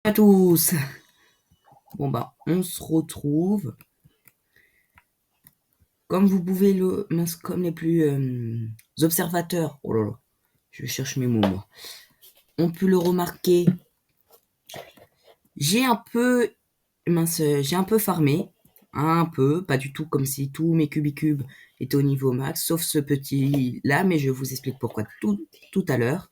à tous. Bon bah, on se retrouve. Comme vous pouvez comme les plus observateurs, oh là là, je cherche mes mots moi. On peut le remarquer. J'ai un peu farmé, un peu, pas du tout comme si tous mes cubicubes étaient au niveau max, sauf ce petit là, mais je vous explique pourquoi tout à l'heure.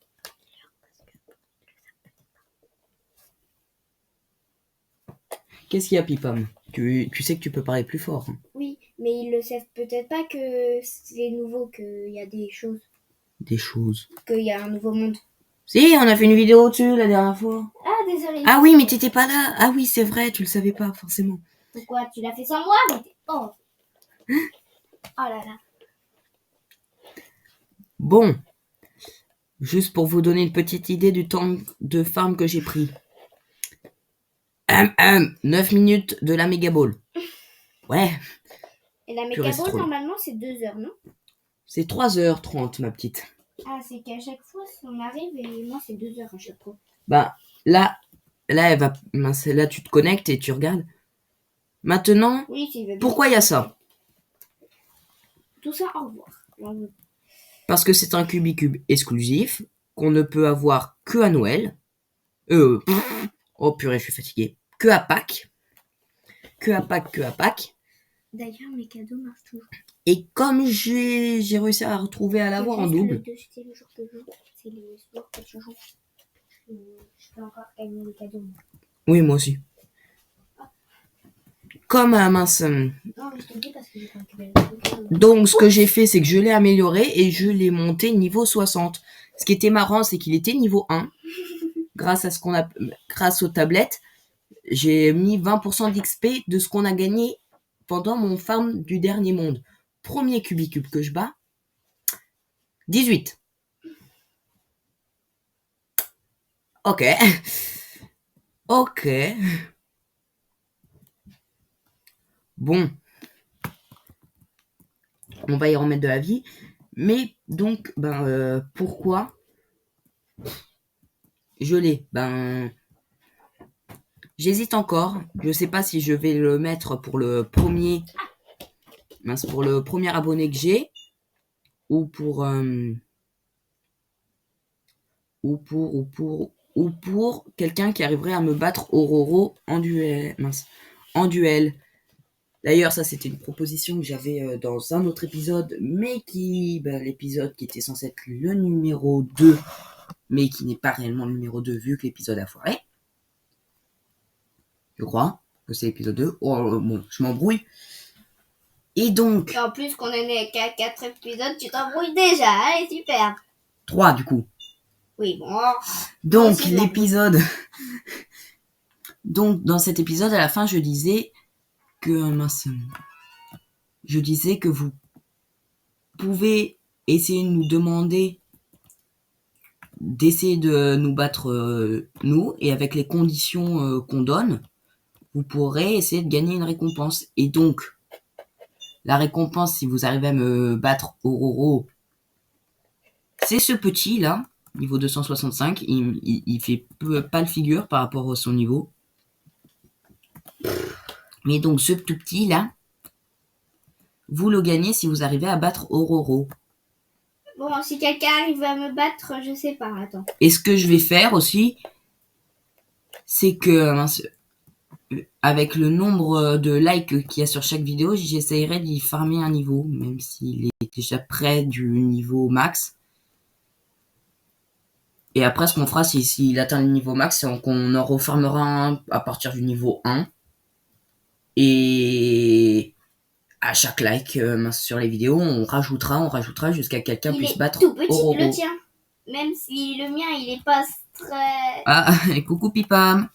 Qu'est-ce qu'il y a, Pipam? Tu sais que tu peux parler plus fort. Hein. Oui, mais ils le savent peut-être pas que c'est nouveau, qu'il y a des choses. Des choses. Qu'il y a un nouveau monde. Si, on a fait une vidéo dessus la dernière fois. Ah, désolé. Ah oui, mais t'étais pas là. Ah oui, c'est vrai, tu le savais pas, forcément. Pourquoi? Tu l'as fait sans moi? Mais oh. Oh là là. Bon. Juste pour vous donner une petite idée du temps de farm que j'ai pris. 9 minutes de la Mega Ball. Ouais. Et la Mega Ball, normalement, c'est 2 heures, non? C'est 3h30, ma petite. Ah, c'est qu'à chaque fois, on arrive et moi, c'est 2 heures à chaque fois. Bah, là, elle va. Là, tu te connectes et tu regardes. Maintenant, oui, pourquoi il y a ça? Tout ça, au revoir. Parce que c'est un cubicube exclusif qu'on ne peut avoir que à Noël. Oh purée, je suis fatigué. Que à Pâques. Que à Pâques. D'ailleurs, mes cadeaux marchent toujours. Et comme j'ai réussi à retrouver à l'avoir en double. C'est le jour de jour. C'est le soir que je joue. Je peux encore gagner les cadeaux. Oui, moi aussi. Comme mince. Non, mais je te dis parce que j'ai pas récupéré. Donc, ce que j'ai fait, c'est que je l'ai amélioré et je l'ai monté niveau 60. Ce qui était marrant, c'est qu'il était niveau 1. Grâce aux tablettes, j'ai mis 20% d'XP de ce qu'on a gagné pendant mon farm du dernier monde. Premier cubicube que je bats. 18. Ok. Ok. Bon. On va y remettre de la vie. Mais donc, pourquoi je l'ai? J'hésite encore. Je sais pas si je vais le mettre pour le premier abonné que j'ai ou pour quelqu'un qui arriverait à me battre Auroro en duel. D'ailleurs, ça c'était une proposition que j'avais dans un autre épisode, mais l'épisode qui était censé être le numéro 2, mais qui n'est pas réellement le numéro 2 vu que l'épisode a foiré. Je crois que c'est l'épisode 2. Oh bon, je m'embrouille. Et donc... Et en plus qu'on en est qu'à 4 épisodes, tu t'embrouilles déjà, allez, super. 3 du coup. Oui, bon. Donc, l'épisode... Donc, dans cet épisode, à la fin, je disais que vous pouvez essayer de nous demander d'essayer de nous battre nous, et avec les conditions qu'on donne, vous pourrez essayer de gagner une récompense. Et donc, la récompense, si vous arrivez à me battre Auroro, c'est ce petit là, niveau 265. Il fait pas le figure par rapport à son niveau. Mais donc, ce tout petit là, vous le gagnez si vous arrivez à battre Auroro. Bon, si quelqu'un arrive à me battre, je sais pas, attends. Et ce que je vais faire aussi, c'est que avec le nombre de likes qu'il y a sur chaque vidéo, j'essayerai d'y farmer un niveau, même s'il est déjà près du niveau max. Et après, ce qu'on fera, s'il atteint le niveau max, c'est qu'on en refarmera un à partir du niveau 1. Et à chaque like sur les vidéos, on rajoutera jusqu'à quelqu'un puisse battre tout petit, Auroro. le tien. Même si le mien, il est pas très... Ah, et coucou Pipam.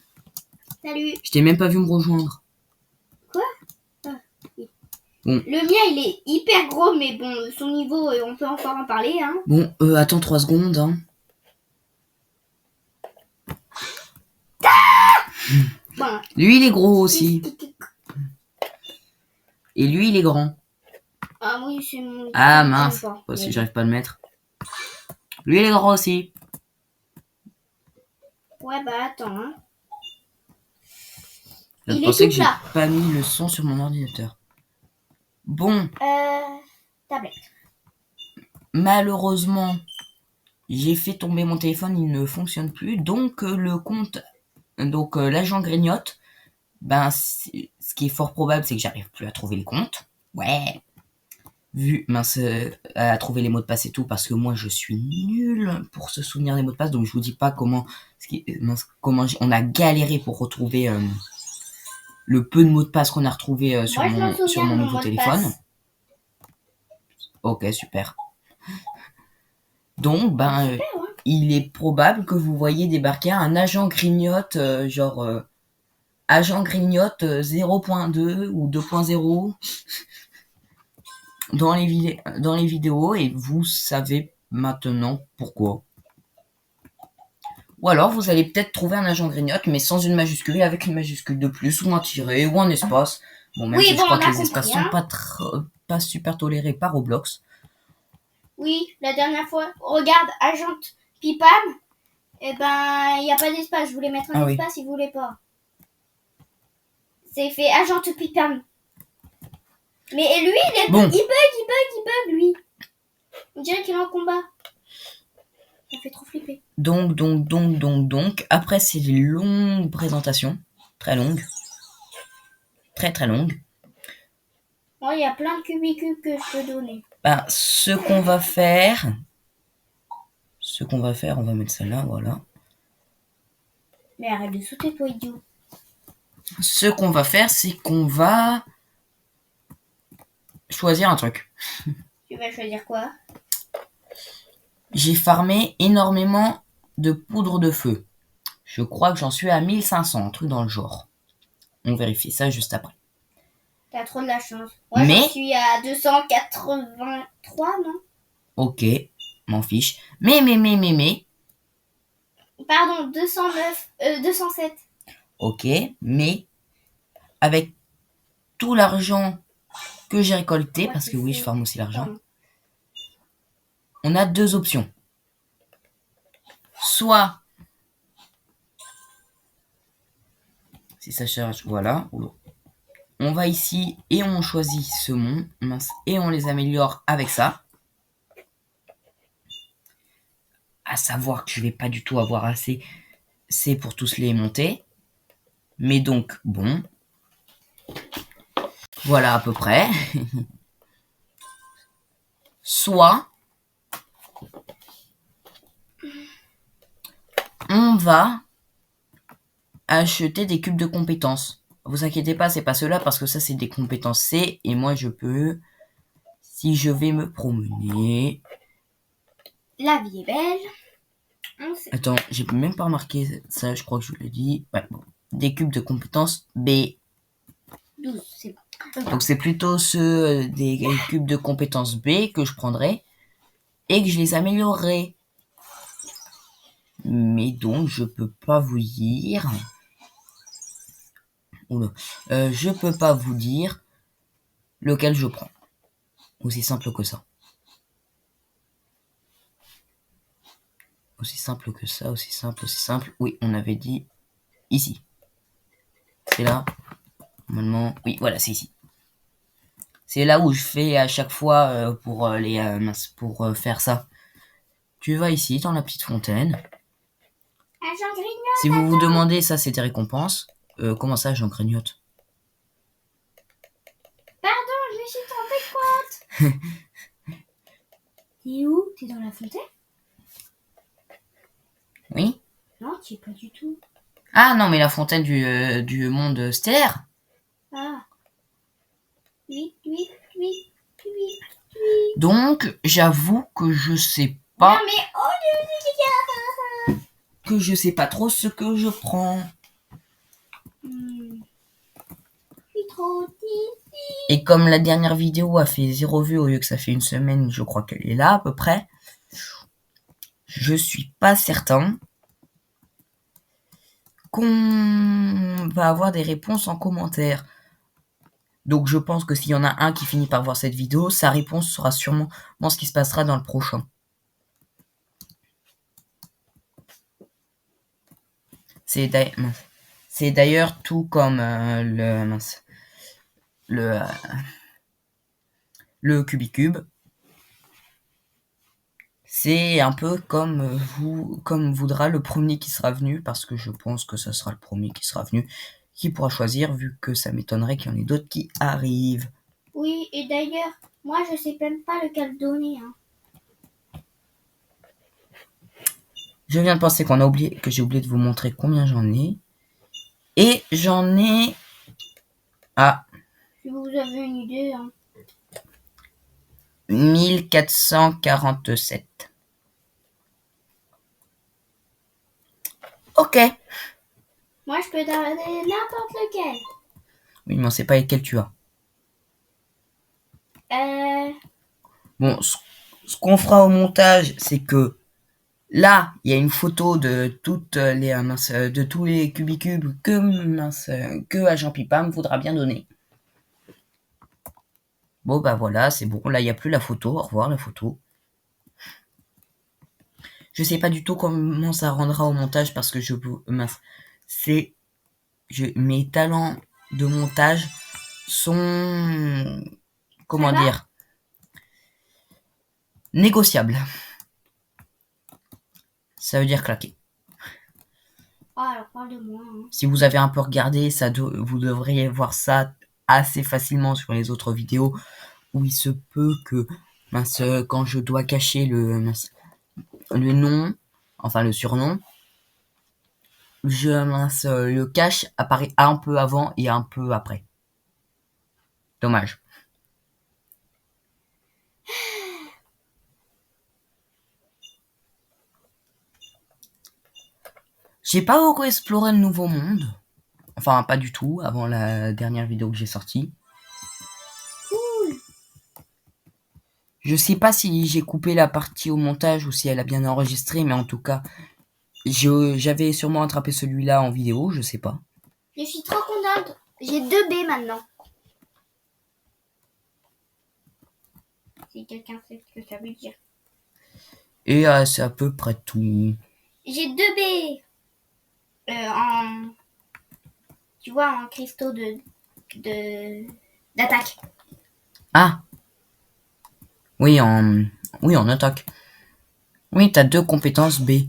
Salut. Je t'ai même pas vu me rejoindre. Quoi? Oui. Bon. Le mien, il est hyper gros, mais bon, son niveau, on peut encore en parler. Hein. Bon, attends 3 secondes. Hein. Bon. Lui, il est gros aussi. Et lui, il est grand. Ah oui, c'est mon... Ah mince, si j'arrive pas à le mettre. Lui, il est grand aussi. Ouais, bah attends. Hein. Je Il est pensais tout que j'ai plat. pas mis le son sur mon ordinateur. Bon, Tablette. malheureusement, j'ai fait tomber mon téléphone, il ne fonctionne plus. Donc l'agent grignote. Ben, ce qui est fort probable, c'est que j'arrive plus à trouver le compte. Ouais. À trouver les mots de passe et tout, parce que moi, je suis nul pour se souvenir des mots de passe. Donc, je vous dis pas comment on a galéré pour retrouver le peu de mots de passe qu'on a retrouvé sur Moi, je m'en mon souviens de mon nouveau mot de téléphone. passe. Ok, super. Donc, ben, Super, hein. il est probable que vous voyez débarquer un agent grignote, agent grignote 0.2 ou 2.0 dans les vidéos, et vous savez maintenant pourquoi. Ou alors vous allez peut-être trouver un agent grignote, mais sans une majuscule et avec une majuscule de plus, ou un tiret, ou un espace. Bon, même Oui, si bon, je crois on que a les espaces compris, sont hein. pas super tolérés par Roblox. Oui, la dernière fois. Regarde, Agent Pipam. Eh ben, il n'y a pas d'espace. Je voulais mettre un Ah oui. espace, il voulait pas. C'est fait Agent Pipam. Mais lui, Bon. il bug, lui. On dirait qu'il est en combat. Ça fait trop flipper. Donc, après ces longues présentations, très longues, très longues, Bon, il y a plein de cubicubes que je peux donner. ben, ce qu'on va faire, on va mettre celle-là, voilà. Mais arrête de sauter, toi, idiot. Ce qu'on va faire, c'est qu'on va choisir un truc. Tu vas choisir quoi? J'ai farmé énormément de poudre de feu. Je crois que j'en suis à 1500, un truc dans le genre. On vérifie ça juste après. T'as trop de la chance. Moi, Mais, j'en suis à 283, non? ok, m'en fiche. Mais, Pardon, 209, 207. ok, mais, avec tout l'argent que j'ai récolté, Ouais, parce que oui, je farme aussi l'argent, Pardon. on a deux options. Soit, si ça charge, voilà, on va ici et on choisit saumon, et on les améliore avec ça. À savoir que je vais pas du tout avoir assez, c'est pour tous les monter. Mais donc, bon. Voilà à peu près. Soit, on va acheter des cubes de compétences. Vous inquiétez pas, c'est pas cela, parce que ça, c'est des compétences C, et moi, je peux, si je vais me promener... La vie est belle. Attends, j'ai même pas remarqué ça, je crois que je vous l'ai dit. Ouais, bon. Des cubes de compétences B. 12, c'est bon. Donc, c'est plutôt ceux des cubes de compétences B que je prendrai, et que je les améliorerai. Mais donc, je peux pas vous dire... Oula. Je peux pas vous dire lequel je prends. Aussi simple que ça. Aussi simple que ça, aussi simple. Oui, on avait dit ici. C'est là. Normalement, oui, voilà, c'est ici. C'est là où je fais à chaque fois pour faire ça. Tu vas ici, dans la petite fontaine. Agent grignote. Si vous vous demandez, ça c'est des récompenses. Comment ça, j'en grignote? Pardon, je me suis trompée de compte. T'es où? T'es dans la fontaine? Oui. Non, tu es pas du tout. Ah non, mais la fontaine du monde stellaire. Ah. Oui. Donc, j'avoue que je sais pas. Non, mais oh, Que je sais pas trop ce que je prends. Je suis trop ici. Et comme la dernière vidéo a fait 0 vue au lieu que ça fait une semaine, je crois qu'elle est là à peu près. Je suis pas certain qu'on va avoir des réponses en commentaire. Donc je pense que s'il y en a un qui finit par voir cette vidéo, sa réponse sera sûrement ce qui se passera dans le prochain. C'est C'est d'ailleurs tout comme le Cubicube. C'est un peu comme comme voudra le premier qui sera venu, parce que je pense que ce sera le premier qui sera venu qui pourra choisir, vu que ça m'étonnerait qu'il y en ait d'autres qui arrivent. Oui, et d'ailleurs, moi je sais même pas lequel donner. Hein. Je viens de penser que j'ai oublié de vous montrer combien j'en ai. Et j'en ai... Ah, Si vous avez une idée. Hein. 1447. Ok. Moi je peux donner n'importe lequel. Oui, mais on sait pas lesquels tu as. Euh, Bon, ce qu'on fera au montage, c'est que là, il y a une photo de toutes les de tous les cubicubes que Agent Pipa me voudra bien donner. Bon bah voilà, c'est bon. Là, il n'y a plus la photo. Au revoir la photo. Je sais pas du tout comment ça rendra au montage, parce que c'est mes talents de montage sont, comment dire, négociables. Ça veut dire claquer. Oh, alors parle de moi. Hein. Si vous avez un peu regardé, vous devriez voir ça assez facilement sur les autres vidéos, où il se peut que, quand je dois cacher le nom, enfin le surnom, le cache apparaît un peu avant et un peu après. Dommage. J'ai pas beaucoup exploré le Nouveau Monde. Enfin, pas du tout, avant la dernière vidéo que j'ai sortie. Cool. Je sais pas si j'ai coupé la partie au montage ou si elle a bien enregistré, mais en tout cas, j'avais sûrement attrapé celui-là en vidéo, je sais pas. Je suis trop contente. J'ai 2 B maintenant. Si quelqu'un sait ce que ça veut dire. Et c'est à peu près tout. J'ai 2 B. En... Tu vois, en cristaux d'attaque. Ah, oui, en attaque. Oui, t'as 2 compétences B.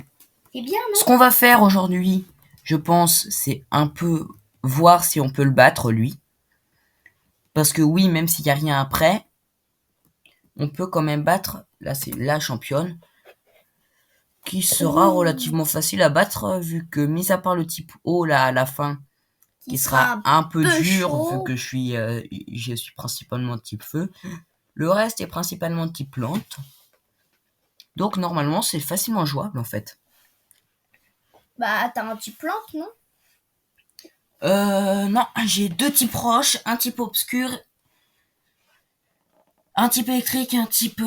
C'est bien, Ce non? qu'on va faire aujourd'hui, je pense, c'est un peu voir si on peut le battre, lui. Parce que oui, même s'il y a rien après, on peut quand même battre, là c'est la championne, qui sera relativement facile à battre, vu que, mis à part le type O là à la fin, qui sera un peu dur, chaud. vu que je suis principalement type feu, le reste est principalement type plante. Donc normalement c'est facilement jouable en fait. Bah, t'as un type plante, non? Non, j'ai 2 types roches, un type obscur, un type électrique, un type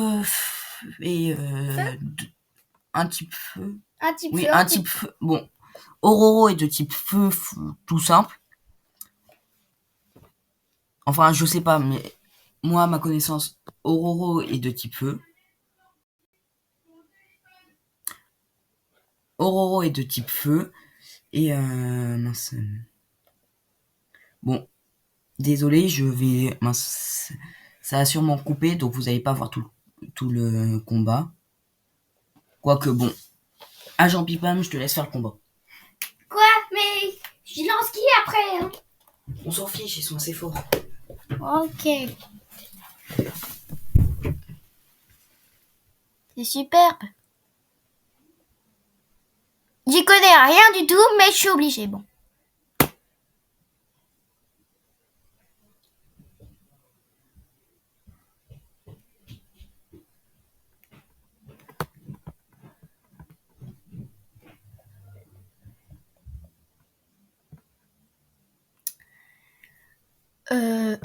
un type feu. Un type Oui, feu, un type feu. Bon, Ororo est de type feu, tout simple. Enfin, je sais pas, mais moi, à ma connaissance, Ororo est de type feu. Ororo est de type feu. Et mince. Bon, désolé, mince, ça a sûrement coupé, donc vous n'allez pas voir tout le combat. Quoique bon, Agent Pipam, je te laisse faire le combat. Quoi? Mais je lance qui après? Hein? On s'en fiche, ils sont assez forts. Ok. C'est superbe. J'y connais rien du tout, mais je suis obligée. Bon.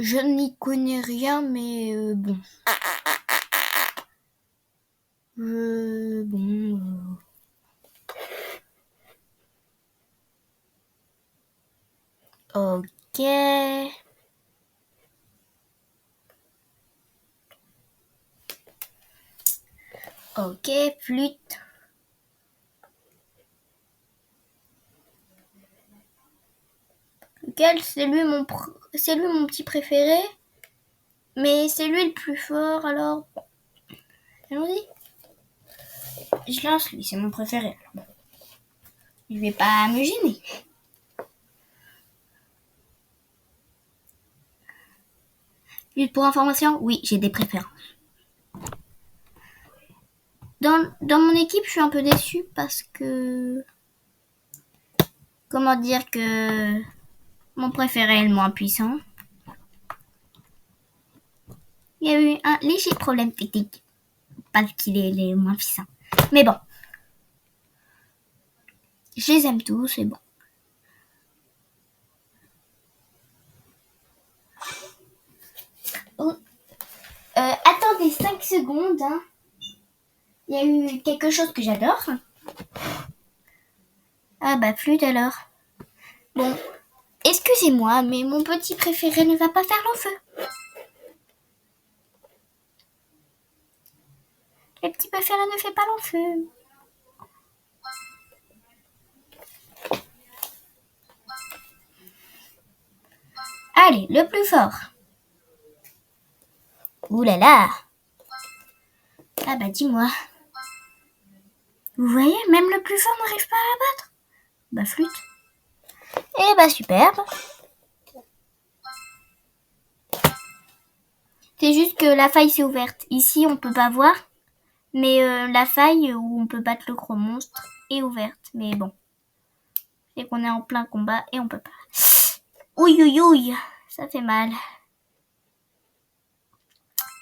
Je n'y connais rien, mais bon. Bon. Ok. Ok, flûte. lequel c'est lui mon petit préféré. Mais c'est lui le plus fort, alors allons-y. Je lance lui, c'est mon préféré. Alors, je vais pas me gêner. Juste pour information, oui, j'ai des préférences. Dans mon équipe, je suis un peu déçue parce que... Comment dire que... Mon préféré est le moins puissant. Il y a eu un léger problème technique. Parce qu'il est le moins puissant. Mais bon. Je les aime tous, c'est bon. Oh. Attendez 5 secondes. Hein. Il y a eu quelque chose que j'adore. Ah bah flûte alors. Bon, excusez-moi, mais mon petit préféré ne va pas faire long feu. Le petit préféré ne fait pas long feu. Allez, le plus fort. Ouh là là. Ah bah dis-moi. Vous voyez, même le plus fort n'arrive pas à abattre. Bah flûte. Eh bah superbe. C'est juste que la faille s'est ouverte. Ici on peut pas voir. Mais la faille où on peut battre le gros monstre est ouverte. Mais bon. C'est qu'on est en plein combat et on peut pas. Ouïe ouïe ouïe. Ça fait mal.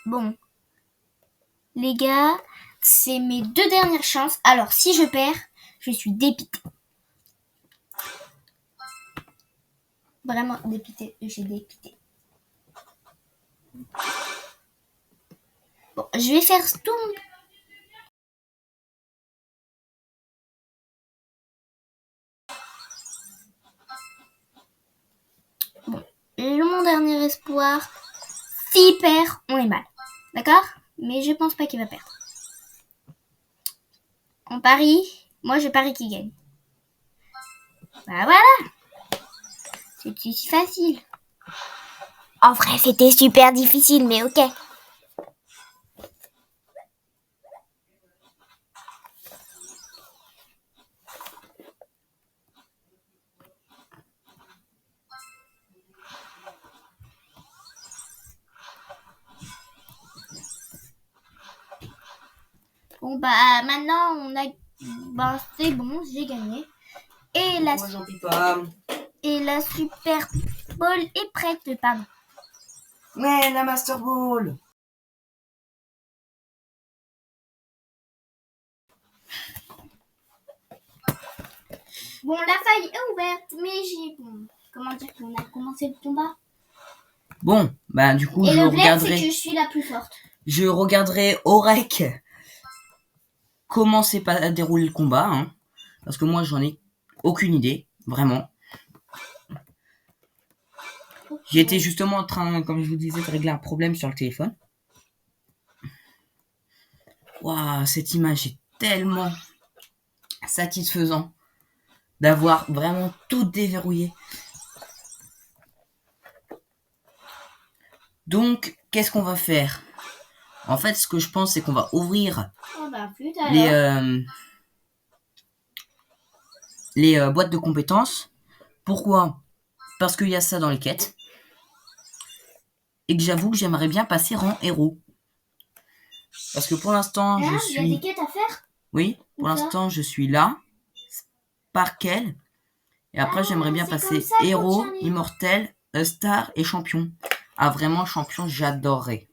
Bon. Les gars, c'est mes 2 dernières chances. Alors si je perds, je suis dépitée. Vraiment dépitée. J'ai dépité. Bon, je vais faire tout. Bon, mon dernier espoir. S'il perd, on est mal. D'accord? Mais je pense pas qu'il va perdre. On parie. Moi, je parie qu'il gagne. Bah voilà. C'est si facile. En vrai, c'était super difficile, mais ok. Bon bah maintenant on a, bah c'est bon, j'ai gagné. Et la, Moi, j'en pis pas. Et la Super Bowl est prête, pardon. Ouais, la Master Ball. Bon, la faille est ouverte, mais comment dire qu'on a commencé le combat. Bon, bah du coup, et je le bled, regarderai. C'est que je suis la plus forte. Je regarderai au rec comment s'est pas déroulé le combat, hein, parce que moi, j'en ai aucune idée, vraiment. J'étais justement en train, comme je vous disais, de régler un problème sur le téléphone. Waouh, cette image est tellement satisfaisant d'avoir vraiment tout déverrouillé. Donc, qu'est-ce qu'on va faire? En fait, ce que je pense, c'est qu'on va ouvrir les boîtes de compétences. Pourquoi? Parce qu'il y a ça dans les quêtes. Et que j'avoue que j'aimerais bien passer rang héros. Parce que pour l'instant, je suis... Il y a des quêtes à faire? Oui, pour l'instant, je suis là. Sparkle. Et après, j'aimerais bien passer héros, immortel, star et champion. Ah, vraiment, champion, j'adorerais.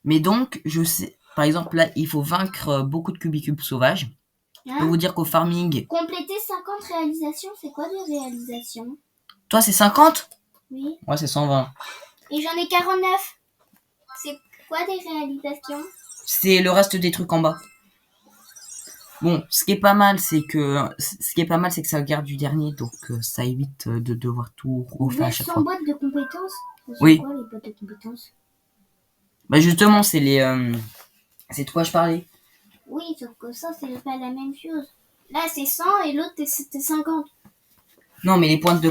Mais donc, je sais... Par exemple, là, il faut vaincre beaucoup de cubicubes sauvages. Je peux vous dire qu'au farming... Compléter 50 réalisations, c'est quoi des réalisations? Toi, c'est 50? Oui. Moi, c'est 120. Et j'en ai 49. C'est quoi des réalisations? C'est le reste des trucs en bas. Bon, ce qui est pas mal, c'est que ça garde du dernier, donc ça évite de devoir tout refaire à chaque fois. Boîtes de compétences. Oui. C'est quoi les boîtes de compétences? Bah justement, c'est c'est de quoi je parlais. Oui, sauf que ça, c'est pas la même chose. Là, c'est 100 et l'autre, c'était 50. Non, mais les boîtes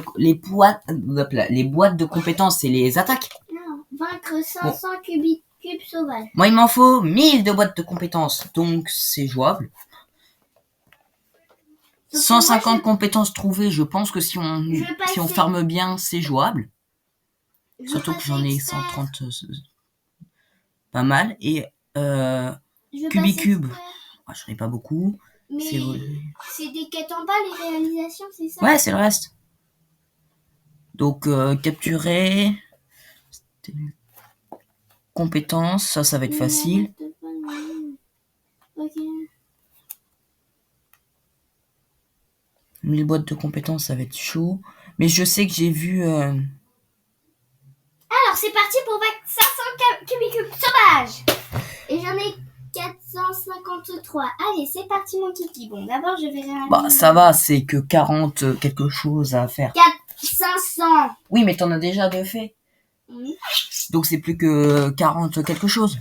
de compétences, c'est les attaques. Non, vaincre 500 cubes sauvages. Moi, il m'en faut 1000 de boîtes de compétences, donc c'est jouable. 150 compétences trouvées, je pense que si on farme bien, c'est jouable. Surtout que j'en ai 130, pas mal. Et Cubicube, j'en ai pas beaucoup. Mais c'est des quêtes en bas, les réalisations, c'est ça? Ouais, c'est le reste. Donc, capturer. Compétences, ça va être facile. Ok. 1000 boîtes de compétences, ça va être chaud. Mais je sais que j'ai vu... Alors, c'est parti pour 500 cubicubes sauvages. Et j'en ai 453. Allez, c'est parti, mon kiki. Bon, d'abord, je vais réaliser... Bah, ça va, c'est que 40 quelque chose à faire. 500. Oui, mais t'en as déjà deux faits. Oui. Donc, c'est plus que 40 quelque chose.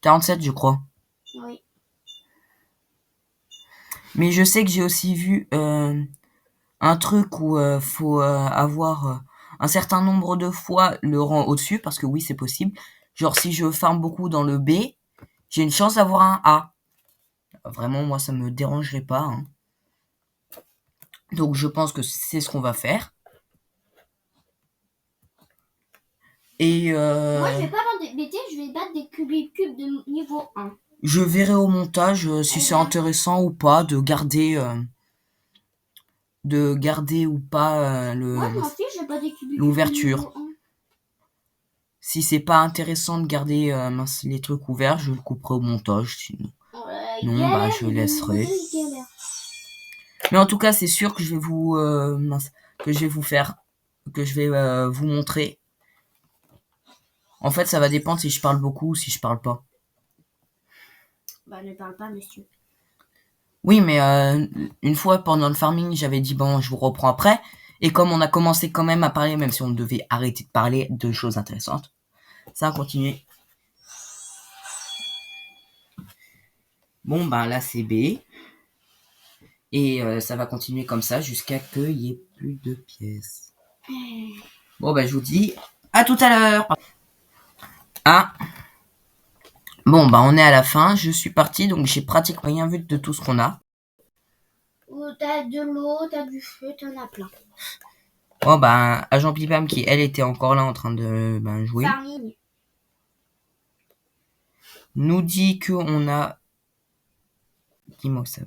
47, je crois. Oui. Mais je sais que j'ai aussi vu un truc où faut avoir un certain nombre de fois le rang au-dessus, parce que oui, c'est possible. Genre, si je farme beaucoup dans le B, j'ai une chance d'avoir un A. Vraiment, moi, ça me dérangerait pas. Hein. Donc, je pense que c'est ce qu'on va faire. Et moi, je vais pas battre des BT, je vais battre des cubicubes de niveau 1. Je verrai au montage si c'est intéressant ou pas de garder ou pas Moi, je m'en fiche, j'ai pas des cubicubes l'ouverture. de niveau 1. Si c'est pas intéressant de garder les trucs ouverts, je le couperai au montage. Sinon, non, bah je laisserai. Mais en tout cas, c'est sûr que je vais vous vous montrer. En fait, ça va dépendre si je parle beaucoup ou si je parle pas. Bah, ne parle pas, monsieur. Oui, mais une fois pendant le farming, j'avais dit bon, je vous reprends après. Et comme on a commencé quand même à parler, même si on devait arrêter de parler de choses intéressantes, ça a continué. Bon, ben là, c'est B. Et ça va continuer comme ça jusqu'à qu'il n'y ait plus de pièces. Bon, ben je vous dis à tout à l'heure. Ah. Bon, ben on est à la fin. Je suis parti, donc j'ai pratiquement rien vu de tout ce qu'on a. T'as de l'eau, t'as du feu, t'en as plein. Bon, ben, Agent Pipam qui, elle, était encore là en train de jouer. Farming. Nous dit qu'on a... Dis-moi ça.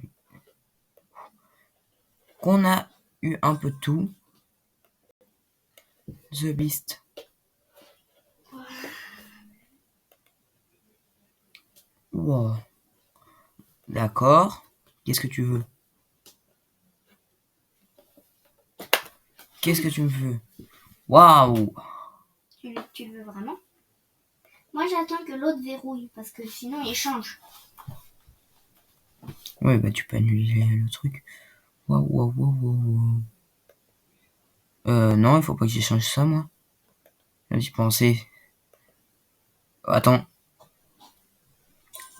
Qu'on a eu un peu de tout. The Beast. Wow. D'accord. Qu'est-ce que tu veux? Qu'est-ce que tu me veux? Waouh. Tu le veux vraiment? Moi, j'attends que l'autre verrouille, parce que sinon, il change. Ouais, bah tu peux annuler le truc. Waouh, waouh, waouh, waouh. Non, il faut pas que j'échange ça, moi. J'y pensais. Attends.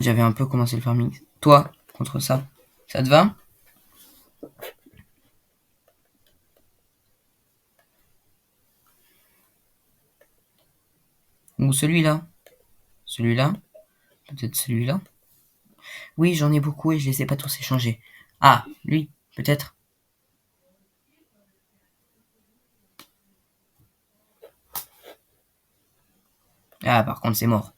J'avais un peu commencé le farming. Toi, contre ça. Ça te va? Ou celui-là? Celui-là? Peut-être celui-là? Oui, j'en ai beaucoup et je les ai pas tous échangés. Ah, lui, peut-être. Ah, par contre, c'est mort.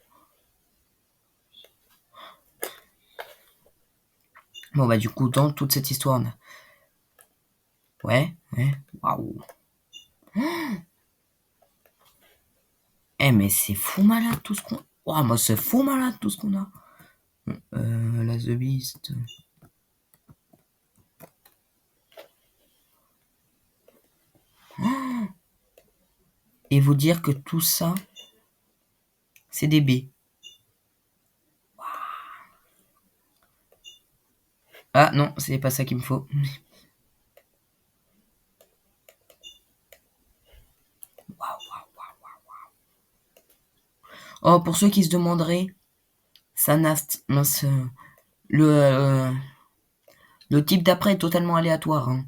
Bon, bah, du coup, dans toute cette histoire, on a... Ouais. Waouh. Eh, mais c'est fou malade tout ce qu'on... Waouh, moi, c'est fou malade tout ce qu'on a. La The Beast... Et vous dire que tout ça, c'est des B. Wow. Ah non, c'est pas ça qu'il me faut. Oh, pour ceux qui se demanderaient, Sanast, le type d'après est totalement aléatoire. Hein.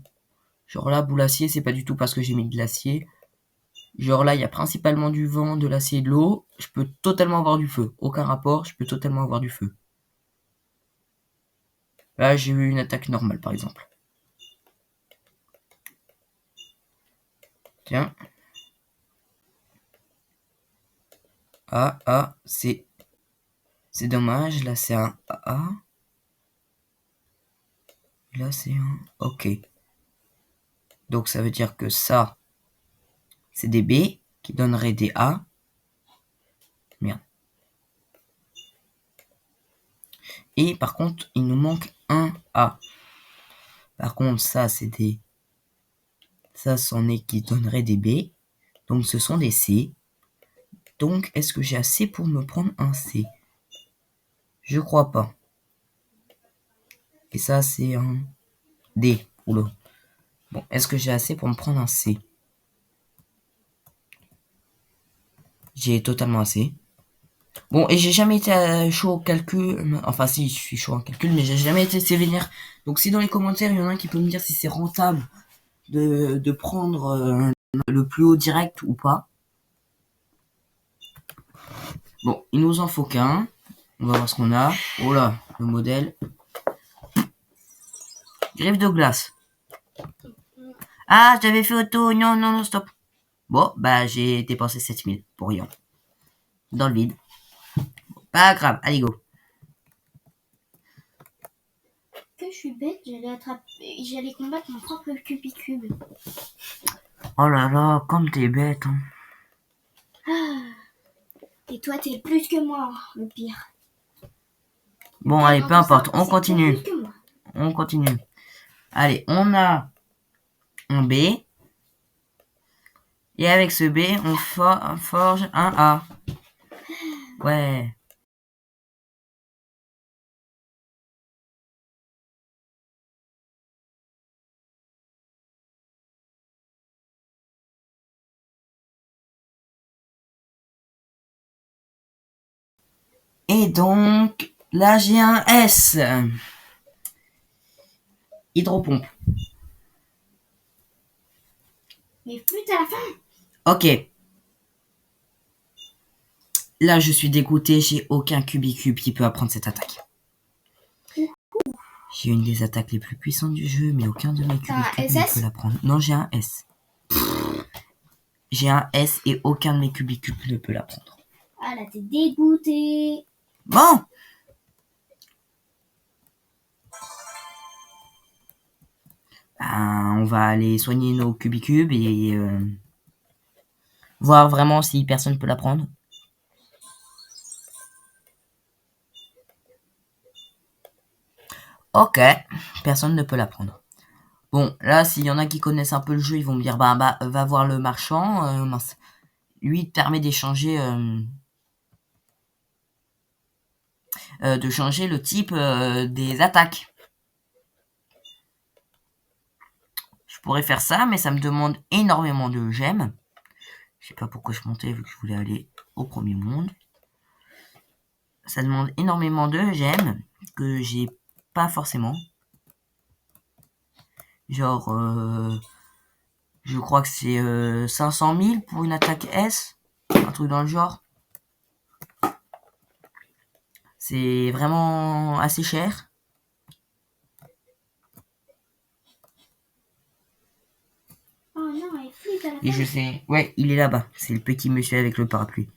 Genre là, boule acier, c'est pas du tout parce que j'ai mis de l'acier. Genre là, il y a principalement du vent, de l'acier et de l'eau. Je peux totalement avoir du feu. Aucun rapport, je peux totalement avoir du feu. Là, j'ai eu une attaque normale, par exemple. Tiens. C'est dommage. Là, c'est un A. Là, c'est un OK. Donc, ça veut dire que ça, c'est des B qui donneraient des A. Merde. Et par contre, il nous manque un A. Par contre, ça, c'est des... Ça, c'en est qui donnerait des B. Donc, ce sont des C. Donc, est-ce que j'ai assez pour me prendre un C? Je crois pas. Et ça, c'est un D. Oula. Bon, est-ce que j'ai assez pour me prendre un C? J'ai totalement assez. Bon, et j'ai jamais été chaud au calcul. Enfin, si, je suis chaud en calcul, mais j'ai jamais été sévère. Donc, si dans les commentaires, il y en a un qui peut me dire si c'est rentable de prendre le plus haut direct ou pas. Bon, il nous en faut qu'un. On va voir ce qu'on a. Oh là, le modèle. Griffe de glace. Ah, j'avais fait auto. Non, non, non, stop. Bon, bah, j'ai dépensé 7000 pour rien. Dans le vide. Pas grave, allez go. Que je suis bête, j'allais combattre mon propre cubicube. Oh là là, comme t'es bête. Hein. Et toi, t'es plus que moi, le pire. Bon, allez, peu importe, on continue. On continue. Allez, on a un B. Et avec ce B, on forge un A. Ouais. Et donc, là, j'ai un S. Hydropompe. Mais flûte à la fin. Ok. Là, je suis dégoûté. J'ai aucun cubicube qui peut apprendre cette attaque. J'ai une des attaques les plus puissantes du jeu, mais aucun de mes cubicubes ne peut l'apprendre. Non, j'ai un S. J'ai un S et aucun de mes cubicubes ne peut l'apprendre. Ah là, t'es dégoûté. Bon. On va aller soigner nos cubicubes et voir vraiment si personne peut l'apprendre. Ok, personne ne peut l'apprendre. Bon, là, s'il y en a qui connaissent un peu le jeu, ils vont me dire, va voir le marchand. Mince. Lui, il te permet d'échanger, de changer le type des attaques. Je pourrais faire ça, mais ça me demande énormément de gemmes. Je sais pas pourquoi je montais, vu que je voulais aller au premier monde. Ça demande énormément de gemmes que j'ai pas forcément. Genre, je crois que c'est 500 000 pour une attaque S. Un truc dans le genre. C'est vraiment assez cher. Oh non, elle flûte à la fin. Et je sais... Ouais, il est là-bas. C'est le petit monsieur avec le parapluie.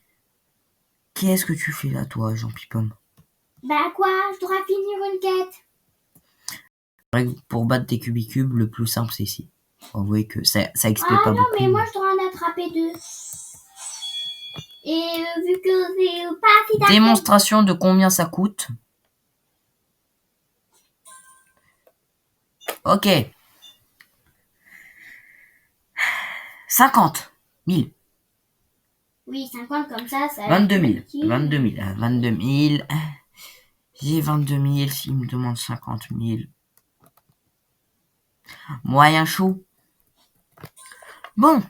Qu'est-ce que tu fais là, toi, Jean Pipom? Bah quoi, je dois finir une quête. Pour battre des cubicubes, le plus simple, c'est ici. Vous voyez que ça XP Ah pas non, beaucoup. mais moi je dois en attraper 2. Et vu que c'est pas assez d'argent. Démonstration de combien ça coûte. Ok. 50 000. Oui, 50 comme ça. 22 000. 22 000. 22 000. J'ai 22 000. S'il me demande 50 000. Moyen chaud. Bon.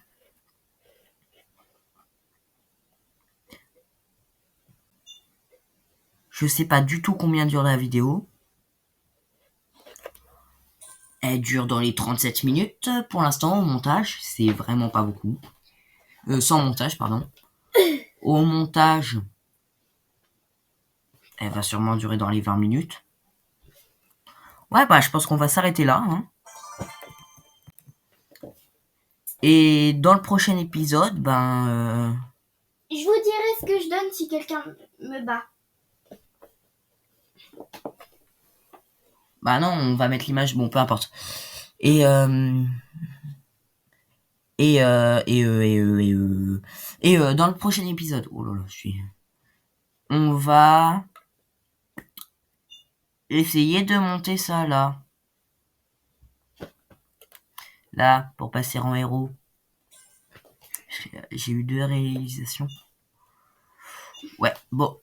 Je sais pas du tout combien dure la vidéo. Elle dure dans les 37 minutes pour l'instant au montage, c'est vraiment pas beaucoup. Sans montage, pardon. Au montage, elle va sûrement durer dans les 20 minutes. Ouais, bah je pense qu'on va s'arrêter là. Hein. Et dans le prochain épisode, Je vous dirai ce que je donne si quelqu'un me bat. Bah non, on va mettre l'image, bon, peu importe. Et dans le prochain épisode, oh là là, on va essayer de monter ça là. Là, pour passer en héros. J'ai eu 2 réalisations. Ouais, bon.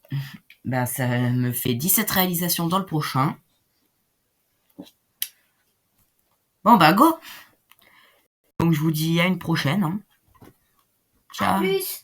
Ben, ça me fait 17 réalisations dans le prochain. Bon, bah, go! Donc, je vous dis à une prochaine. Hein. Ciao! À plus!